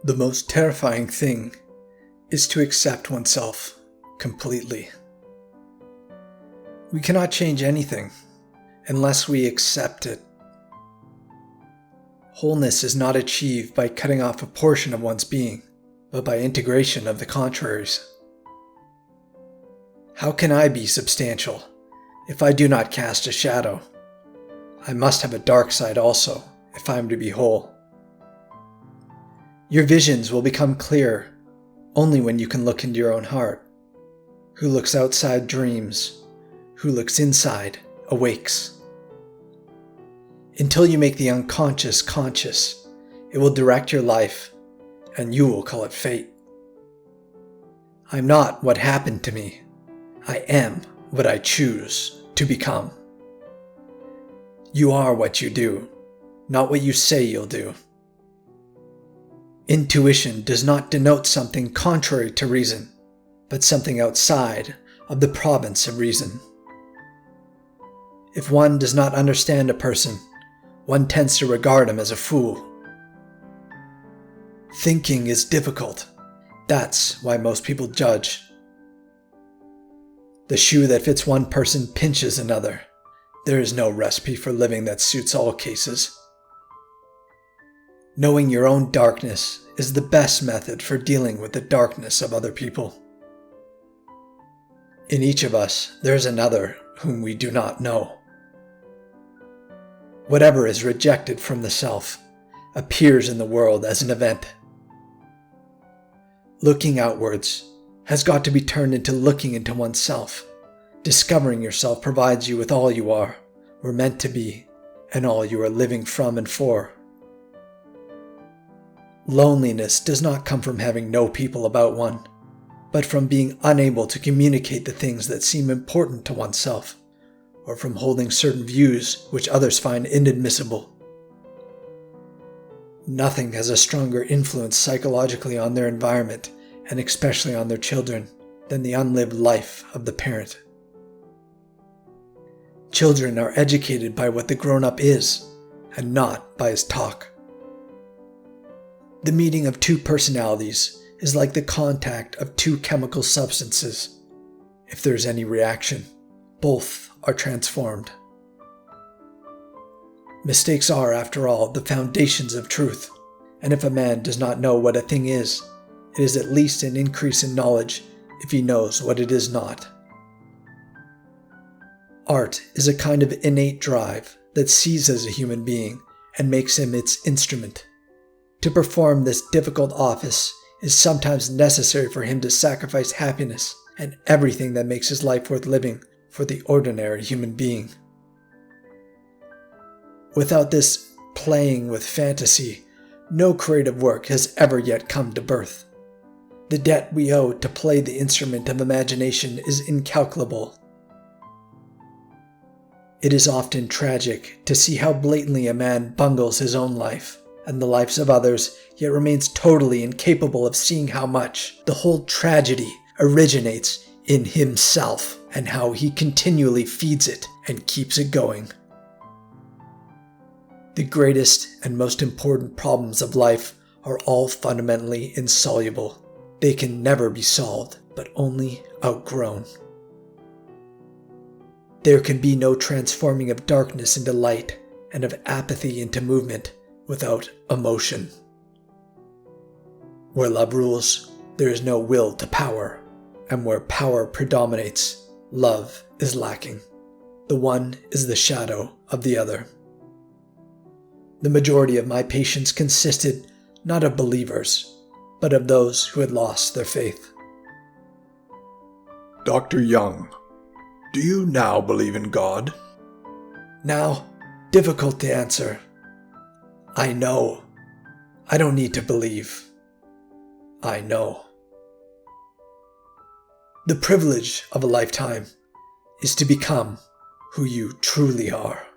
The most terrifying thing is to accept oneself completely. We cannot change anything unless we accept it. Wholeness is not achieved by cutting off a portion of one's being, but by integration of the contraries. How can I be substantial if I do not cast a shadow? I must have a dark side also if I am to be whole. Your visions will become clear only when you can look into your own heart. Who looks outside dreams, who looks inside awakes. Until you make the unconscious conscious, it will direct your life, and you will call it fate. I'm not what happened to me. I am what I choose to become. You are what you do, not what you say you'll do. Intuition does not denote something contrary to reason, but something outside of the province of reason. If one does not understand a person, one tends to regard him as a fool. Thinking is difficult. That's why most people judge. The shoe that fits one person pinches another. There is no recipe for living that suits all cases. Knowing your own darkness is the best method for dealing with the darkness of other people. In each of us, there is another whom we do not know. Whatever is rejected from the self appears in the world as an event. Looking outwards has got to be turned into looking into oneself. Discovering yourself provides you with all you are, were meant to be, and all you are living from and for. Loneliness does not come from having no people about one, but from being unable to communicate the things that seem important to oneself, or from holding certain views which others find inadmissible. Nothing has a stronger influence psychologically on their environment, and especially on their children, than the unlived life of the parent. Children are educated by what the grown-up is, and not by his talk. The meeting of two personalities is like the contact of two chemical substances. If there is any reaction, both are transformed. Mistakes are, after all, the foundations of truth, and if a man does not know what a thing is, it is at least an increase in knowledge if he knows what it is not. Art is a kind of innate drive that seizes a human being and makes him its instrument. To perform this difficult office is sometimes necessary for him to sacrifice happiness and everything that makes his life worth living for the ordinary human being. Without this playing with fantasy, no creative work has ever yet come to birth. The debt we owe to play the instrument of imagination is incalculable. It is often tragic to see how blatantly a man bungles his own life and the lives of others, yet remains totally incapable of seeing how much the whole tragedy originates in himself and how he continually feeds it and keeps it going. The greatest and most important problems of life are all fundamentally insoluble. They can never be solved, but only outgrown. There can be no transforming of darkness into light and of apathy into movement without emotion. Where love rules, there is no will to power, and where power predominates, love is lacking. The one is the shadow of the other. The majority of my patients consisted not of believers, but of those who had lost their faith. Dr. Jung, do you now believe in God? Now, difficult to answer. I know. I don't need to believe. I know. The privilege of a lifetime is to become who you truly are.